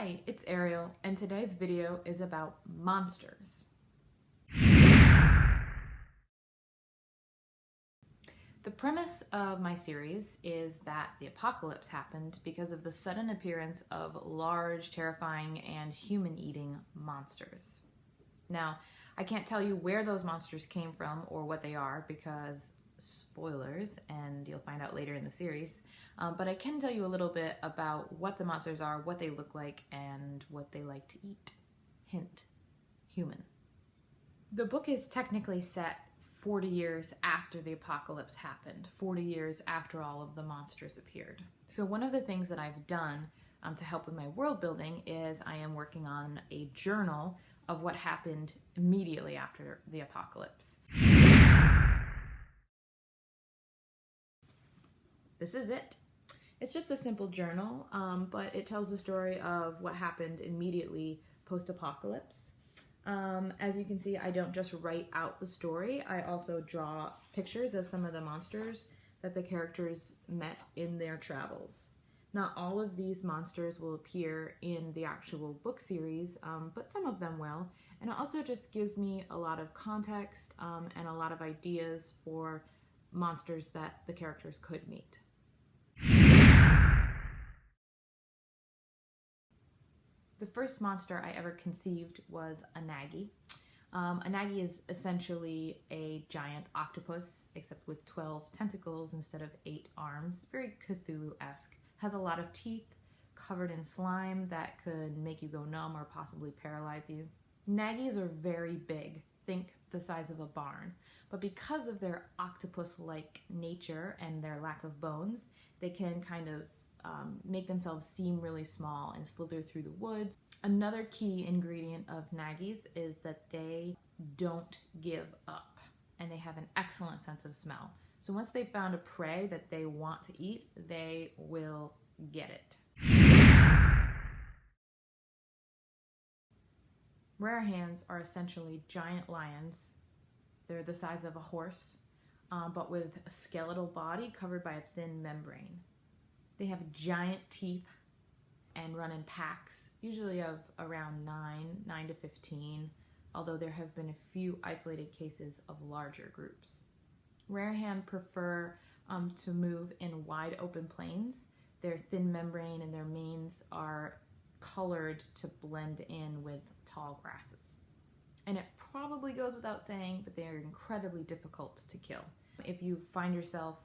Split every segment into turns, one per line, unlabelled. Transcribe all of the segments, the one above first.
Hi, it's Ariel, and today's video is about monsters. The premise of my series is that the apocalypse happened because of the sudden appearance of large, terrifying, and human-eating monsters. Now, I can't tell you where those monsters came from or what they are because spoilers, and you'll find out later in the series, but I can tell you a little bit about what the monsters are, what they look like, and what they like to eat. Hint, human. The book is technically set 40 years after the apocalypse happened, 40 years after all of the monsters appeared. So one of the things that I've done to help with my world building is I am working on a journal of what happened immediately after the apocalypse. This is it. It's just a simple journal, but it tells the story of what happened immediately post-apocalypse. As you can see, I don't just write out the story. I also draw pictures of some of the monsters that the characters met in their travels. Not all of these monsters will appear in the actual book series, but some of them will. And it also just gives me a lot of context and a lot of ideas for monsters that the characters could meet. The first monster I ever conceived was a Nagi. A Nagi is essentially a giant octopus, except with 12 tentacles instead of 8 arms. Very Cthulhu-esque. Has a lot of teeth, covered in slime that could make you go numb or possibly paralyze you. Nagis are very big. Think the size of a barn. But because of their octopus-like nature and their lack of bones, they can kind of make themselves seem really small and slither through the woods. Another key ingredient of Nagis is that they don't give up, and they have an excellent sense of smell. So once they've found a prey that they want to eat, they will get it. Rare hands are essentially giant lions. They're the size of a horse, but with a skeletal body covered by a thin membrane. They have giant teeth and run in packs, usually of around 9 to 15, although there have been a few isolated cases of larger groups. Rarehand prefer to move in wide open plains. Their thin membrane and their manes are colored to blend in with tall grasses. And it probably goes without saying, but they are incredibly difficult to kill. If you find yourself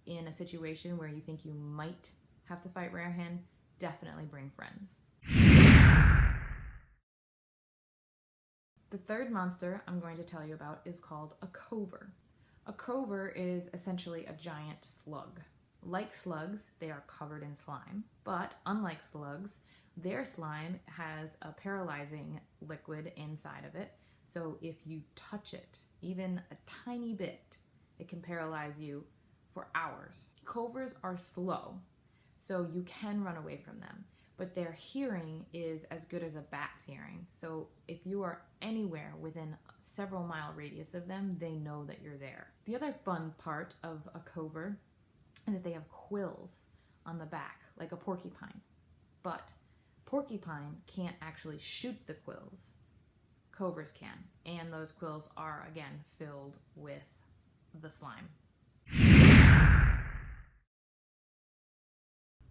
in a situation where you think you might have to fight Rarehand, definitely bring friends. The third monster I'm going to tell you about is called a KOVER. A KOVER is essentially a giant slug. Like slugs, they are covered in slime, but unlike slugs, their slime has a paralyzing liquid inside of it, so if you touch it, even a tiny bit, it can paralyze you for hours. KOVERs are slow, so you can run away from them, but their hearing is as good as a bat's hearing. So if you are anywhere within several mile radius of them, they know that you're there. The other fun part of a KOVER is that they have quills on the back, like a porcupine. But porcupine can't actually shoot the quills. KOVERs can, and those quills are, again, filled with the slime.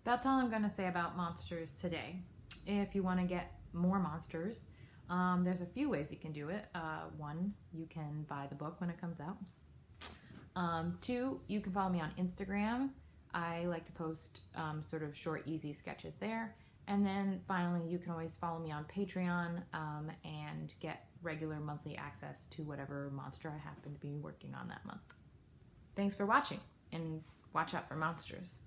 That's all I'm going to say about monsters today. If you want to get more monsters, there's a few ways you can do it. One, you can buy the book when it comes out. Two, you can follow me on Instagram. I like to post sort of short, easy sketches there. And then finally, you can always follow me on Patreon and get regular monthly access to whatever monster I happen to be working on that month. Thanks for watching, and watch out for monsters.